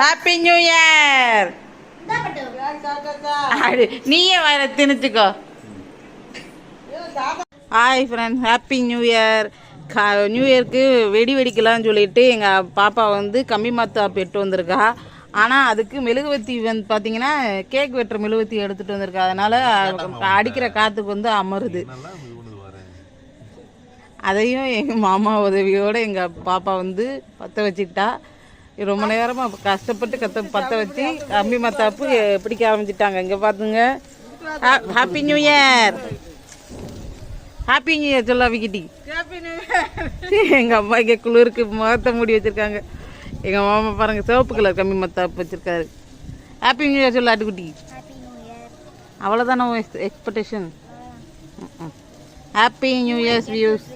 Happy new year. நீயே வர திணிச்சுக்கோ. Hi friends, happy new year. New இயருக்கு வெடி வெடிக்கலாம்னு சொல்லிட்டு எங்கள் பாப்பா வந்து கம்மி மத்தாப்பு எட்டு வந்திருக்கா. ஆனால் அதுக்கு மெழுகுவத்தி வந்து பார்த்தீங்கன்னா கேக் வெட்டுற மெழுகுவத்தி எடுத்துகிட்டு வந்திருக்கா. அதனால் அடிக்கிற காற்றுக்கு வந்து அமருது. அதையும் எங்கள் மாமா உதவியோடு எங்கள் பாப்பா வந்து பற்ற வச்சுக்கிட்டா. ரொம்ப நேரமாக கஷ்டப்பட்டு பற்ற வச்சு கம்பி மத்தாப்பு பிடிக்க ஆரம்பிச்சிட்டாங்க. இங்கே பார்த்துங்க. Happy new year. Happy new year சொல்ல விக்கிட்டி. எங்கள் அம்மா இங்கே குளிருக்கு முகத்தை மூடி வச்சுருக்காங்க. எங்கள் மாமா பாருங்கள் சிவப்பு கலர் கம்பி மத்தாப்பு வச்சுருக்காரு. ஹாப்பி நியூ இயர் சொல்ல ஆட்டுக்குட்டி. அவ்வளோதானே expectation. Happy new years views.